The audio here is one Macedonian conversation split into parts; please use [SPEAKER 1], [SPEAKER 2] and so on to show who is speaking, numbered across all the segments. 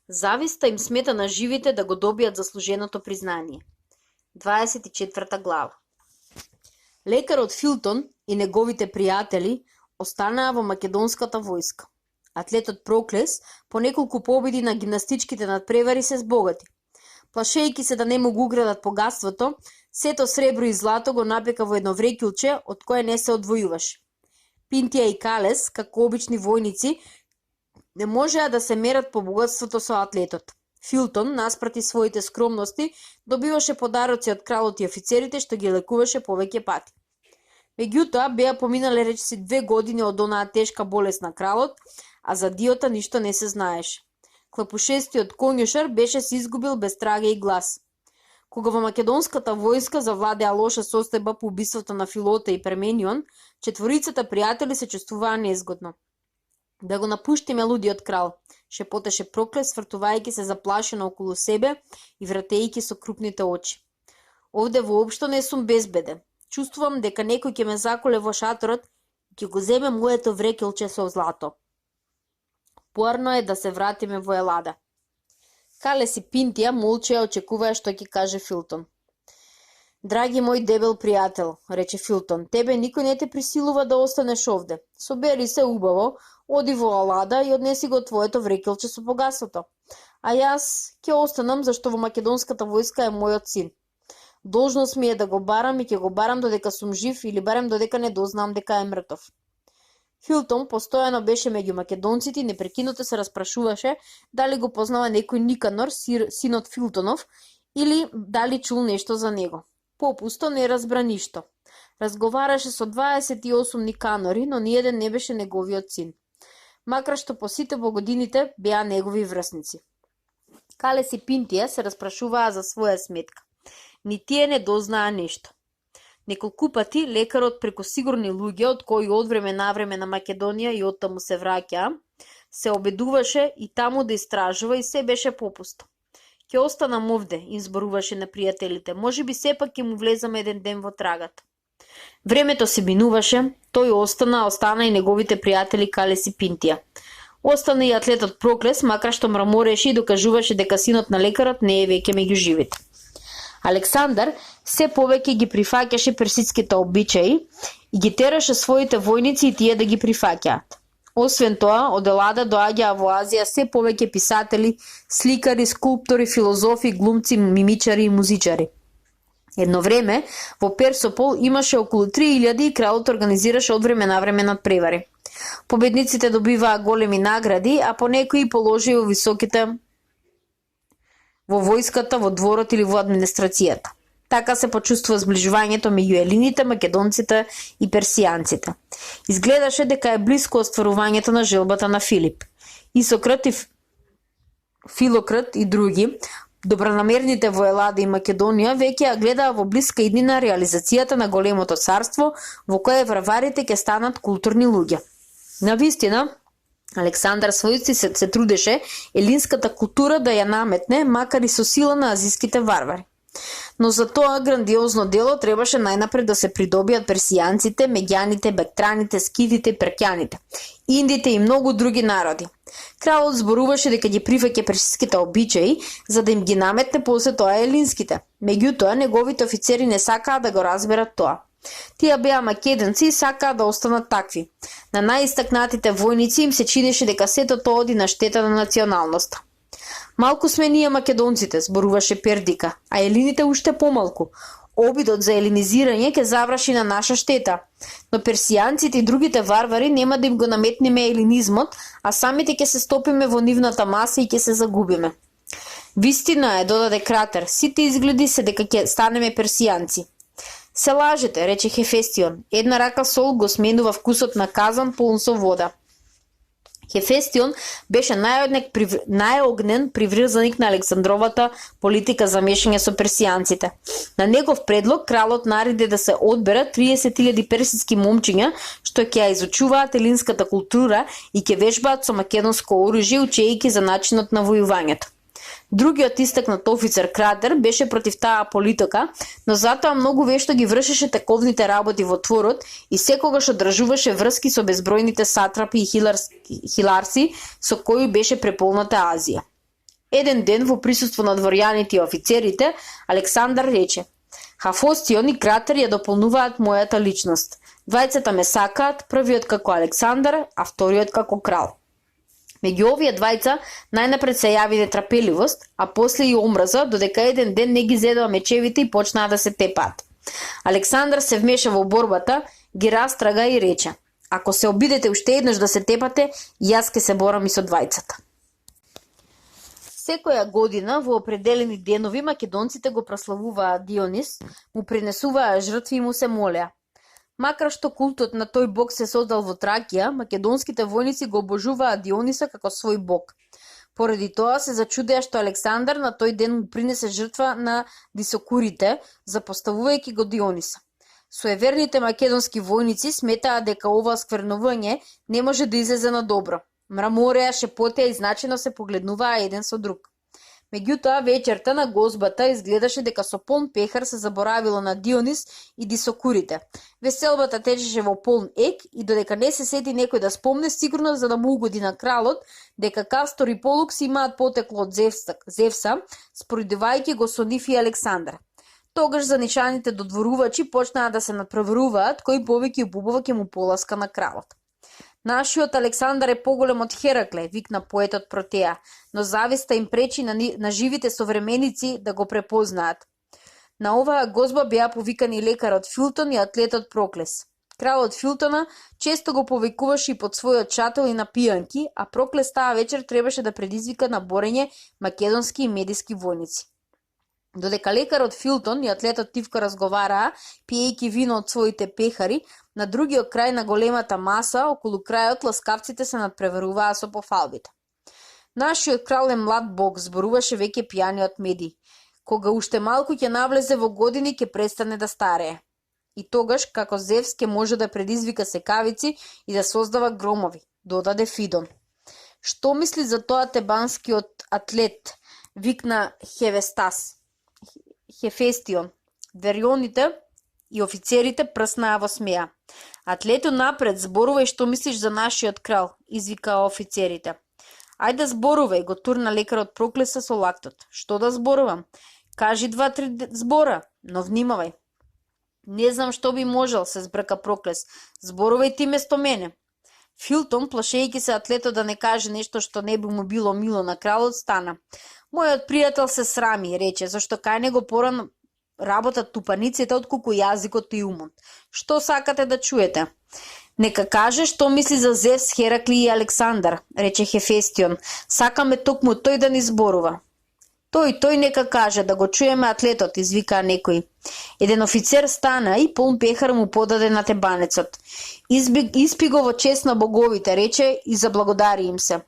[SPEAKER 1] Зависта им смета на живите да го добијат заслуженото признание. 24 глава. Лекарот Филтон и неговите пријатели останаа во македонската војска. Атлетот Проклес по неколку победи на гимнастичките надпревари се збогати. Плашејќи се да не му го украдат богатството, сето сребро и злато го напека во едно врекилче од кое не се одвојуваше. Пинтија и Калес, како обични војници, не можеа да се мерат по богатството со атлетот. Филтон, наспроти своите скромности, добиваше подароци од кралот и офицерите, што ги лекуваше повеќе пати. Меѓутоа, беа поминале речиси 2 години од онаа тешка болест на кралот, а за диота ништо не се знаеше. Клапушестиот конјушар беше се изгубил без трага и глас. Кога во македонската војска завладеа лоша состојба по убиството на Филота и Перменион, четворицата пријатели се чувствуваа незгодно. Да го напуштиме лудиот крал, шепотеше Проклес, свртувајќи се заплашено околу себе и вратејќи со крупните очи. Овде воопшто не сум безбеден. Чувствувам дека некој ќе ме заколе во шаторот и ќе го земе моето врекелче со злато. Поарно е да се вратиме во Елада. Калес и Пинтија молчеа очекуваа што ќе каже Филтон. Драги мој дебел пријател, рече Филтон, тебе никој не те присилува да останеш овде. Собери се убаво, оди во Алада и однеси го твоето врекелче со богатството. А јас ќе останам зашто во македонската војска е мојот син. Должност ми е да го барам и ќе го барам додека сум жив или барем додека не дознам дека е мртов. Филтон постојано беше меѓу македонците и непрекинуто се распрашуваше дали го познава некој Никанор, синот Филтонов, или дали чул нешто за него. Попусто не разбра ништо. Разговараше со 28 Никанори, но ниеден не беше неговиот син. Макар што по сите по годините беа негови врсници. Калес и Пинтија се распрашуваа за своја сметка. Ни тие не дознаа нешто. Неколку пати лекарот преку сигурни луѓе, од кои од време на време на Македонија и оттаму се враќаа, се обедуваше и таму да истражува и се беше попусто. Ќе останам овде, им зборуваше на пријателите. Можеби сепак ќе му влезаме еден ден во трагата. Времето се минуваше, тој остана и неговите пријатели Калес и Пинтија. Остана и атлетот Проклес, макар што мрамореше и докажуваше дека синот на лекарот не е веќе меѓу живите. Александар се повеќе ги прифаќаше персидските обичаи и ги тераше своите војници и тие да ги прифаќаат. Освен тоа, од Елада доаѓаа во Азија се повеќе писатели, сликари, скулптори, филозофи, глумци, мимичари и музичари. Едно време, во Персопол имаше околу 3000 и кралот организираше од време на време надпревари. Победниците добиваа големи награди, а по некои положи во високите во војската, во дворот или во администрацијата. Така се почувствува зближувањето меѓу елините, македонците и персијанците. Изгледаше дека е блиско остварувањето на желбата на Филип. Исократ и Филократ и други, добронамерните во Елада и Македонија, веќе ја гледаа во блиска иднина реализацијата на големото царство, во кое варварите ќе станат културни луѓе. Навистина, Александар својци се трудеше елинската култура да ја наметне, макар и со сила на азиските варвари. Но за тоа грандиозно дело требаше најнапред да се придобијат персијанците, меѓаните, бектраните, скифите и перкјаните, индите и многу други народи. Кралот зборуваше дека ги прифаќа персиските обичаи, за да им ги наметне после тоа елинските. Меѓутоа, неговите офицери не сакаа да го разберат тоа. Тие беа македонци и сакаа да останат такви. На најистакнатите војници им се чинеше дека сето тоа оди на штета на националноста. Малку сме ние македонците, зборуваше Пердика, а елините уште помалку. Обидот за елинизирање ќе заврши на наша штета, но персијанците и другите варвари нема да им го наметнеме елинизмот, а самите ќе се стопиме во нивната маса и ќе се загубиме. Вистина е, додаде Кратер, сите изгледи се дека ќе станеме персијанци. Се лажете, рече Хефестион. Една рака сол го сменува вкусот на казан полн со вода. Хефестион беше најогнен приврзаник на Александровата политика за мешање со персијанците. На негов предлог кралот нареди да се одберат 30.000 персиски момчиња што ќе ја изучуваат елинската култура и ќе вежбаат со македонско оружје, учејќи за начинот на војувањето. Другиот истакнат офицер Кратер беше против таа политика, но затоа многу вешто ги вршеше тековните работи во дворот и секогаш одржуваше врски со безбројните сатрапи и хиларси со кои беше преполната Азија. Еден ден во присуство на дворјаните и офицерите, Александар рече: Хафостион и Кратер ја дополнуваат мојата личност. Двајцата ме сакаат, првиот како Александар, а вториот како крал. Меѓу овие двајца најнапред се јави нетрпеливост, а после и омраза, додека еден ден не ги зедоа мечевите и почнаа да се тепаат. Александар се вмеша во борбата, ги растрага и рече: Ако се обидете уште еднаш да се тепате, јас ке се борам и со двајцата. Секоја година во определени денови македонците го прославуваат Дионис, му принесуваа жртви и му се молеа. Макар што култот на тој бог се создал во Тракија, македонските војници го обожуваат Диониса како свој бог. Поради тоа се зачудеа што Александар на тој ден му принесе жртва на дисокурите, запоставувајќи го Диониса. Суеверните македонски војници сметаа дека ова осквернување не може да излезе на добро. Мрамореа, шепотеа и значено се погледнуваа еден со друг. Меѓутоа, вечерта на гозбата изгледаше дека со полн пехар се заборавило на Дионис и дисокурите. Веселбата течеше во полн ек и додека не се сети некој да спомне, сигурно за да му угоди на кралот, дека Кастор и Полукс имаат потекло од Зевса, споредувајќи го со нив и Александар. Тогаш заничаните додворувачи почнаа да се надпреваруваат кој повеќе убава ќе му поласка на кралот. Нашиот Александар е поголем од Херакле, викна поетот Протеа, но зависта им пречи на живите современици да го препознаат. На оваа гозба беа повикани лекарот Филтон и атлетот Проклес. Кралот Филтона често го повикуваше и под својот шател и на пијанки, а Проклес таа вечер требаше да предизвика на борење македонски и медиски војници. Додека лекарот Филтон и атлетот Тивко разговараа, пиејќи вино од своите пехари, на другиот крај на големата маса, околу крајот, ласкавците се надпреваруваа со пофалбите. Нашиот крал е млад бог, зборуваше веќе пијаниот Меди. Кога уште малку ќе навлезе во години, ќе престане да старее. И тогаш, како Зевс, ќе може да предизвика секавици и да создава громови, додаде Фидон. Што мисли за тоа тебанскиот атлет, викна Хефестион. Верионите и офицерите прснаа во смеа. Атлету напред, зборувај што мислиш за нашиот крал, извика офицерите. Ајде зборувај, го турна лекарот Проклеса со лактот. Што да зборувам? Кажи 2-3 збора, но внимавај. Не знам што би можел, се збрка Проклес. Зборувај ти место мене. Филтон, плашејќи се атлетот да не каже нешто што не би му било мило на кралот, стана. Мојот пријател се срами, рече, зашто кај него порано работат тупаниците отколку јазикот и умот. Што сакате да чуете? Нека каже што мисли за Зевс, Херакли и Александар, рече Хефестион. Сакаме токму тој да ни зборува. Тој нека каже, да го чуеме атлетот, извика некој. Еден офицер стана и полн пехар му подаде на тебанецот. Испи го во чест на боговите, рече, и заблагодари им се.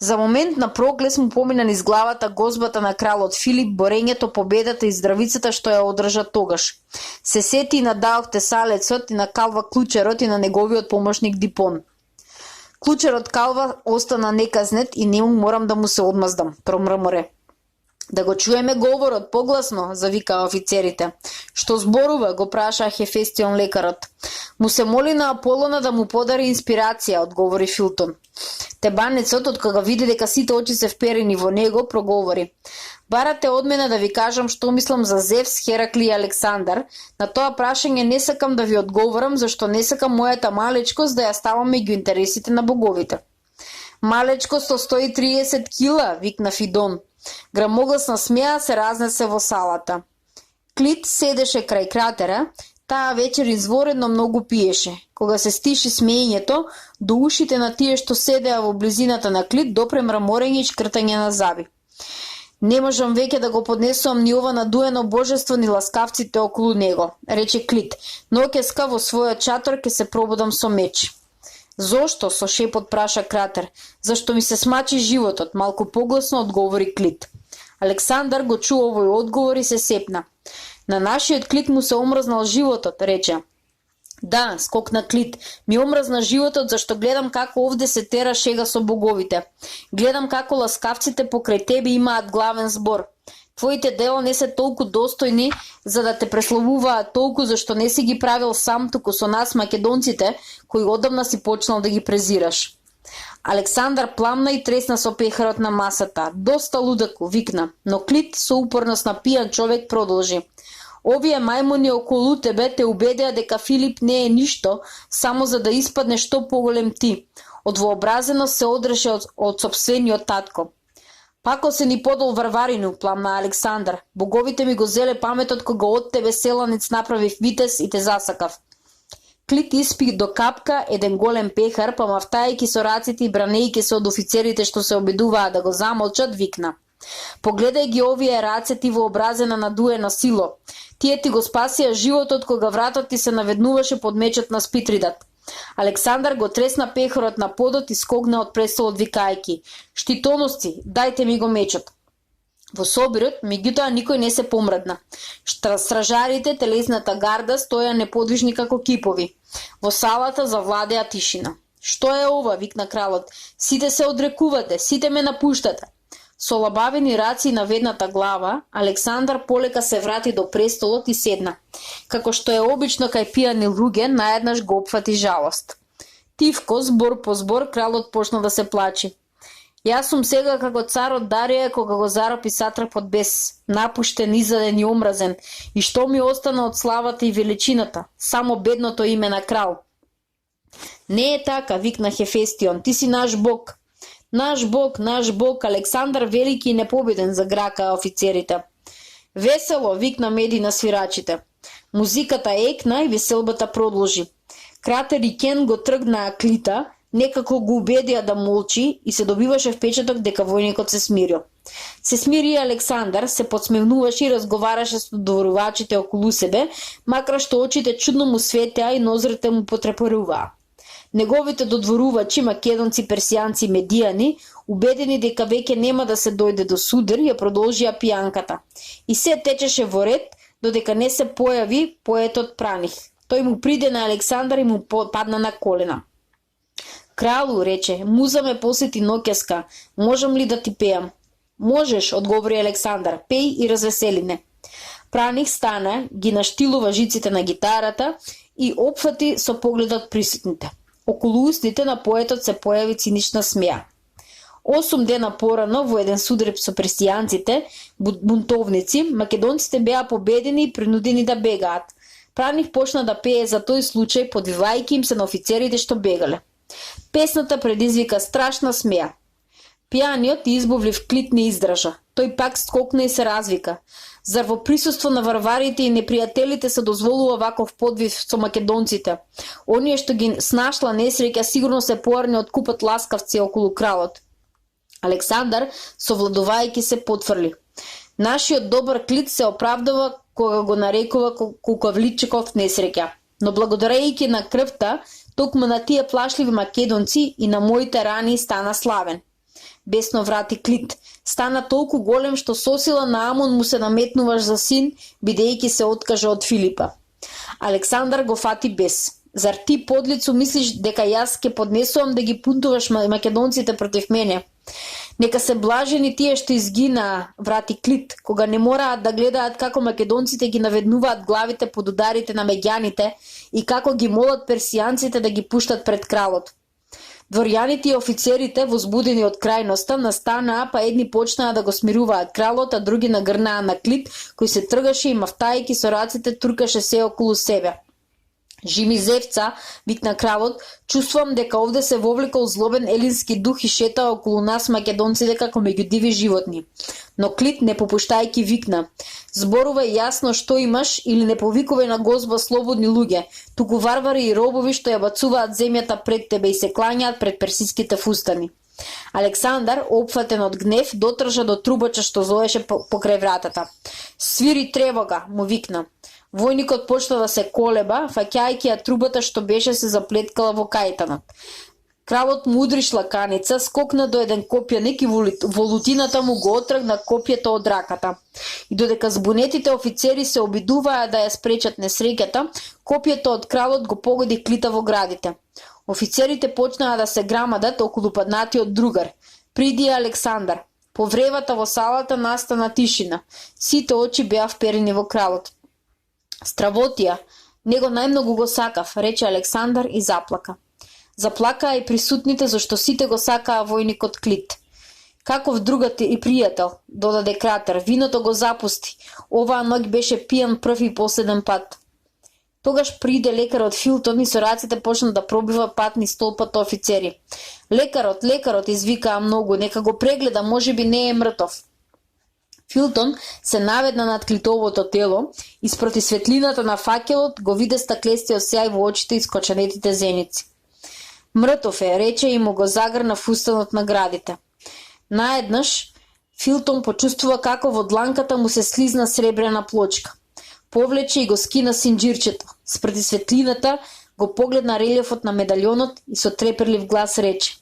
[SPEAKER 1] За момент на Проклес му помина низ главата гозбата на кралот Филип, борењето, победата и здравицата што ја одржа тогаш. Се сети и на Даов Тесалецот и на Калва Клучерот и на неговиот помошник Дипон. Клучерот Калва остана неказнет и не морам да му се одмаздам, промрморе. Да го чуеме говорот погласно, завика офицерите. Што зборува, го праша Хефестион лекарот. Му се моли на Аполона да му подари инспирација, одговори Филтон. Тебанецот, од кога види дека сите очи се вперени во него, проговори. Барате од мене да ви кажам што мислам за Зевс, Херакли и Александар. На тоа прашање не сакам да ви одговорам, зашто не сакам мојата малечкост да ја ставам меѓу интересите на боговите. Малечко со 130 кила, викна Фидон. Грамогласна смеа се разнесе во салата. Клит седеше крај кратера, таа вечер изворедно многу пиеше. Кога се стиши смеењето, до ушите на тие што седеа во близината на Клит допре мраморење и шкртање на заби. Не можам веќе да го поднесувам ни ова надуено божество ни ласкавците околу него, рече Клит, но ќеска во својот чатор ќе се пробудам со меч. Зошто? Со шепот праша Кратер. Зашто ми се смачи животот, малку погласно одговори Клит. Александар го чу овој одговор и се сепна. На нашиот Клит му се омрзнал животот, рече. Да, скокна Клит, ми омрзна животот зашто гледам како овде се тера шега со боговите. Гледам како ласкавците покрај тебе имаат главен збор. Твоите дела не се толку достојни за да те преславуваат толку зашто не си ги правил сам, туку со нас македонците, кои одамна си почнал да ги презираш. Александар пламна и тресна со пехарот на масата. Доста лудаку, викна, но Клит со упорност на пијан човек продолжи. Овие мајмуни околу тебе те убедеа дека Филип не е ништо, само за да испадне што поголем ти. Од вообразеност се одреше од сопствениот татко. Пако се ни подол варварину, пламна Александар. Боговите ми го зеле паметот кога од тебе селанец направив витез и те засакав. Клит испи до капка еден голем пехар, па мафтајки со раците и бранејки се од офицерите што се обидуваа да го замолчат, викна. Погледај ги овие раце ти вообразена надуена сило. Тие ти го спасија животот кога вратот ти се наведнуваше под мечот на Спитридат. Александар го тресна пехарот на подот и скогна од престолот викајки: "Штитоности, дајте ми го мечот." Во собирот, меѓутоа, никој не се помрдна. Стражарите, телесната гарда, стоја неподвижни како кипови. Во салата завладеа тишина. "Што е ова?" викна кралот. "Сите се одрекувате, сите ме напуштате." Со лабавени раци и наведната глава, Александар полека се врати до престолот и седна. Како што е обично кај пијани луѓе, наеднаш го опфати жалост. Тивко, збор по збор, кралот почна да се плачи. "Јас сум сега како царот Дарија кога го заропи сатрапот Бес, напуштен, изаден и омразен, и што ми остана од славата и величината, само бедното име на крал." "Не е така," викна Хефестион, "ти си наш бог." Наш бог, Александар велики и непобеден," загракаа офицерите. "Весело," викна Меди на свирачите. Музиката екна и веселбата продолжи. Кратер и Кен го тргнаа Клита, некако го убедија да молчи и се добиваше впечаток дека војникот се смирил. Се смири Александар, се подсмевнуваше и разговараше со дворувачите околу себе, макар што очите чудно му светеа и нозрите му потрепоруваа. Неговите додворувачи, македонци, персијанци и медијани, убедени дека веќе нема да се дојде до судар, ја продолжија пијанката. И се течеше во ред, додека не се појави поетот Праних. Тој му приде на Александар и му падна на колена. "Кралу," рече, "муза ме посети ноќеска, можам ли да ти пеам?" "Можеш," одговори Александар, "пеј и развесели ме." Праних стана, ги наштилува жиците на гитарата и опфати со погледот присутните. Околу устните на поетот се појави цинична смеа. 8 дена порано, во еден судреб со персијанците, бунтовници, македонците беа победени и принудени да бегаат. Праних почна да пее за тој случај, подвивајќи им се на офицерите што бегале. Песната предизвика страшна смеа. Пијаниот и избовлив Клит не издржа. Тој пак скокна и се развика. Зар во присуство на варварите и непријателите се дозволува ваков подвив со македонците? Оние што ги снашла несреќа сигурно се поарни од купат ласкавци околу кралот. Александар, совладувајќи се, потврли: "Нашиот добар Клит се оправдава кога го нарекува кукавличков несреќа. Но благодарејќи на крвта, токму на тие плашливи македонци и на моите рани стана славен." Бесно врати Клит. "Стана толку голем што сосила на Амон му се наметнуваш за син, бидејќи се откажа од Филипа." Александар го фати бес. "Зар ти, подлицу, мислиш дека јас ќе поднесувам да ги пунтуваш македонците против мене? Нека се блажени тие што изгинаа," врати Клит, "кога не мораат да гледаат како македонците ги наведнуваат главите под ударите на меѓаните и како ги молат персијанците да ги пуштат пред кралот." Дворјаните и офицерите, возбудени од крајноста, настанаа, па едни почнаа да го смируваат кралот, а други нагрнаа на Клит, кој се тргаше и мафтајки со раците туркаше се околу себе. "Жими Зевца," викна кралот, "чувствувам дека овде се вовлекол злобен елински дух и шетаа околу нас македонците како меѓу диви животни." Но Клит, не попуштајќи, викна: "Зборувај јасно што имаш или не повикувај на Госпа слободни луѓе, туку варвари и робови што ја бацуваат земјата пред тебе и се клањаат пред персиските фустани." Александар, опфатен од гнев, дотржа до трубача што зоеше покрај вратата. "Свири тревога," му викна. Војникот почна да се колеба, фаќајќи ја трубата што беше се заплеткала во кајтанот. Кралот му удри шлаканица, скокна до еден копјаник и во лутината му го отргна копјето од раката. И додека збунетите офицери се обидуваа да ја спречат несреќата, копјето од кралот го погоди Клита во градите. Офицерите почнаа да се грамадат околу паднатиот другар. Приди Александар. По вревата во салата настана тишина. Сите очи беа вперени во кралот. "Стравотија, него најмногу го сакав," рече Александар и заплака. Заплакаа и присутните зашто сите го сакаа војникот Клит. Каков другат и пријател, додаде Кратер, виното го запусти. Оваа ноќ беше пијан прв и последен пат. Тогаш приде лекарот Филтон и со раците почна да пробива пат низ толпата офицери. Лекарот, извикаа многу, нека го прегледа, можеби не е мртов. Филтон се наведна над Клитовото тело и спроти светлината на факелот го виде стаклестиот сјај во очите и скочанетите зеници. Мртов е, рече и му го загрна фустанот на градите. Наеднаш Филтон почувствува како во дланката му се слизна сребрена плочка. Повлече и го скина синџирчето. Спреди светлината го погледна релјефот на медалјонот и со треперлив глас рече: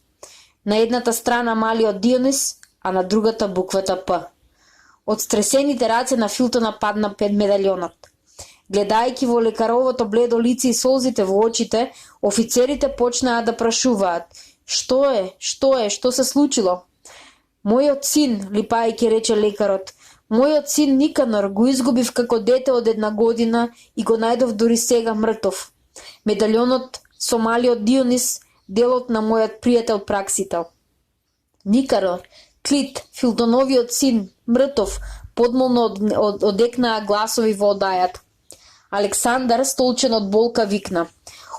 [SPEAKER 1] на едната страна малиот Дионис, а на другата буквата П. Од стресените раце на Филтона падна пред медалјонот. Гледајќи во лекаровото бледо лице и солзите во очите, офицерите почнаа да прашуваат: Што се случило? Мојот син, липајќи рече лекарот, мојот син Никанор го изгубив како дете од 1 година и го најдов дури сега мртов. Медалјонот со малиот Дионис, делот на мојот пријател Праксител. Никанор, Клит, Филтоновиот син, мртов, подмолно одекнаа гласови во одајата. Александар, столчен од болка, викна: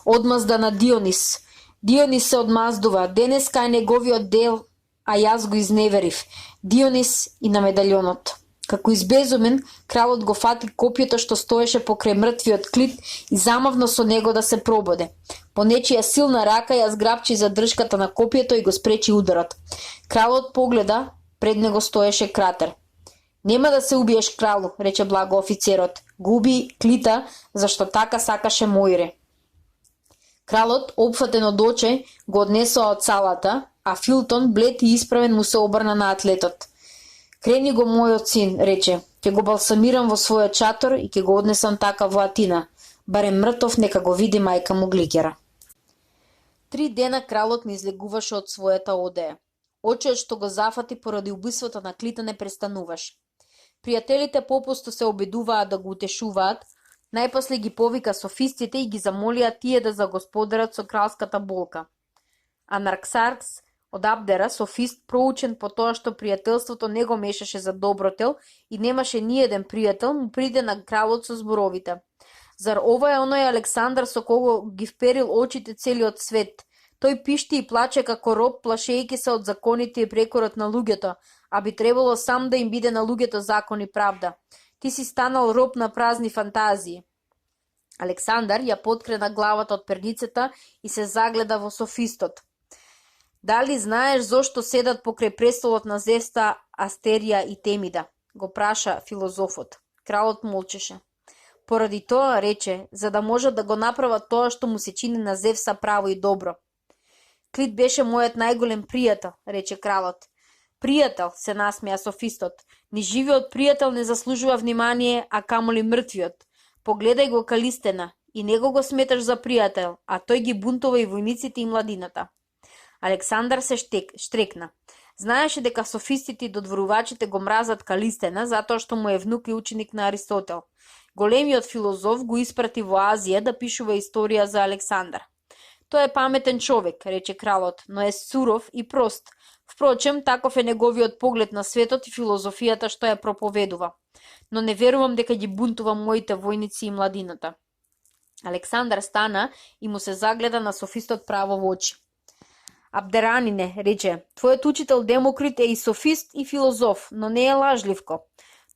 [SPEAKER 1] одмазда на Дионис. Дионис се одмаздува, денеска е неговиот дел, а јас го изневерив. Дионис и на медалјонот. Како избезумен, кралот го фати копјето што стоеше покрај мртвиот Клит и замавно со него да се прободе. По нечија силна рака ја зграбчи за држката на копјето и го спречи ударот. Кралот погледа, пред него стоеше Кратер. Нема да се убиеш, кралу, рече благо офицерот. Го уби Клита, зашто така сакаше Мојре. Кралот, опфатен од оче, го однесоа од салата, а Филтон, блед и исправен, му се обрна на атлетот. Крени го мојот син, рече, ќе го балсамирам во својот чатор и ќе го однесам така во Атина. Барем мртов нека го види мајка му Гликера. 3 дена кралот не излегуваше од својата одеја. Очиот што го зафати поради убиството на Клита не престануваше. Пријателите попусто се обидуваа да го утешуваат, најпосле ги повика софистите и ги замолија тие да загосподарат со кралската болка. Анарксаркс од Абдера, софист проучен по тоа што пријателството не го мешаше за добротел и немаше ниеден пријател, му приде на кралот со зборовите: зар ова е оној Александар со кого ги вперил очите целиот свет? Тој пишти и плаче како роб, плашејќи се од законите и прекорот на луѓето, а би требало сам да им биде на луѓето закон и правда. Ти си станал роб на празни фантазии. Александар ја подкрена главата од перницата и се загледа во софистот. Дали знаеш зошто седат покрај престолот на Зевста Астерија и Темида? Го праша филозофот. Кралот молчеше. Поради тоа, рече, за да можат да го направат тоа што му се чини на Зевса право и добро. Клит беше мојот најголем пријател, рече кралот. Пријател, се насмеа софистот. Ни живиот пријател не заслужува внимание, а камоли мртвиот. Погледај го Калистена, и него го сметаш за пријател, а тој ги бунтува и војниците и младината. Александар се штрекна. Знаеше дека софистите и додворувачите го мразат Калистена затоа што му е внук и ученик на Аристотел. Големиот филозоф го испрати во Азија да пишува историја за Александар. Тој е паметен човек, рече кралот, но е суров и прост. Впрочем, таков е неговиот поглед на светот и филозофијата што ја проповедува. Но не верувам дека ги бунтува моите војници и младината. Александар стана и му се загледа на софистот право во очи. Абдеранине, рече, твојот учител Демокрит е и софист и филозоф, но не е лажливко.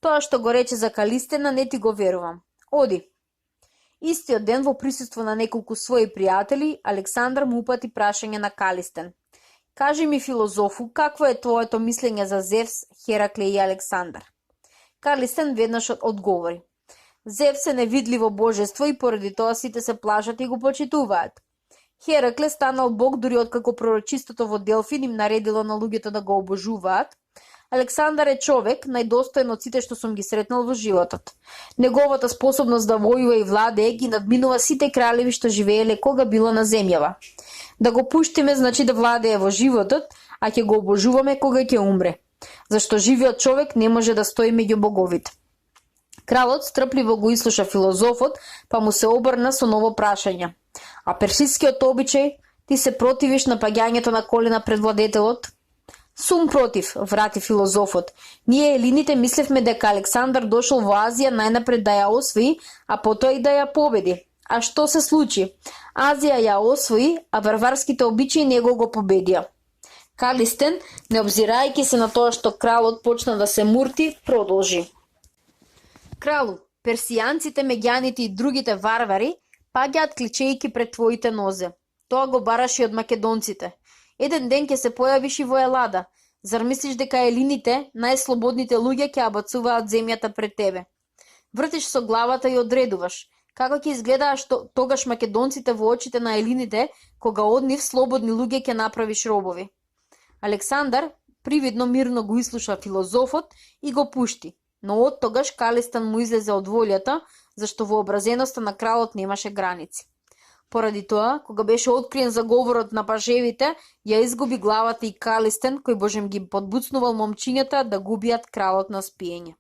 [SPEAKER 1] Тоа што го рече за Калистена не ти го верувам. Оди. Истиот ден во присуство на неколку своји пријатели, Александар му упати прашање на Калистен. Кажи ми, филозофу, какво е твоето мислење за Зевс, Херакле и Александар? Калистен веднаш одговори. Зевс е невидливо божество и поради тоа сите се плашат и го почитуваат. Херакле станал бог дури откако пророчистото во Делфин им наредило на луѓето да го обожуваат. Александар е човек, најдостоен од сите што сум ги сретнал во животот. Неговата способност да војува и владее ги надминува сите кралеви што живееле кога било на земјава. Да го пуштиме значи да владее во животот, а ќе го обожуваме кога ќе умре. Зашто живиот човек не може да стои меѓу боговите. Кралот стрпливо го изслуша филозофот, па му се обрна со ново прашање. А персискиот обичај, Ти се противиш на паѓањето на колена пред владетелот? Сум против, врати филозофот. Ние елините мислевме дека Александар дошол во Азија најнапред да ја освои, а потоа и да ја победи. А што се случи? Азија ја освои, а варварските обичаи него го победија. Калистен, не обзирајќи се на тоа што кралот почна да се мурти, продолжи. Кралу, персијанците, меѓаните и другите варвари паѓаат клечејки пред твоите нозе. Тоа го бараш и од македонците. Еден ден ќе се појавиш и во Елада. Зар мислиш дека елините, најслободните луѓе, ќе ја бацуваат земјата пред тебе? Вртиш со главата и одредуваш. Како ќе изгледааш тогаш македонците во очите на елините, кога од нив слободни луѓе ќе направиш робови? Александар привидно мирно го ислуша филозофот и го пушти, но од тогаш Калистен му излезе од волјата, зашто вообразеноста на кралот немаше граници. Поради тоа, кога беше откриен заговорот на пажевите, ја изгуби главата и Калистен, кој божем ги подбуцнувал момчињата да губиат кралот на спиење.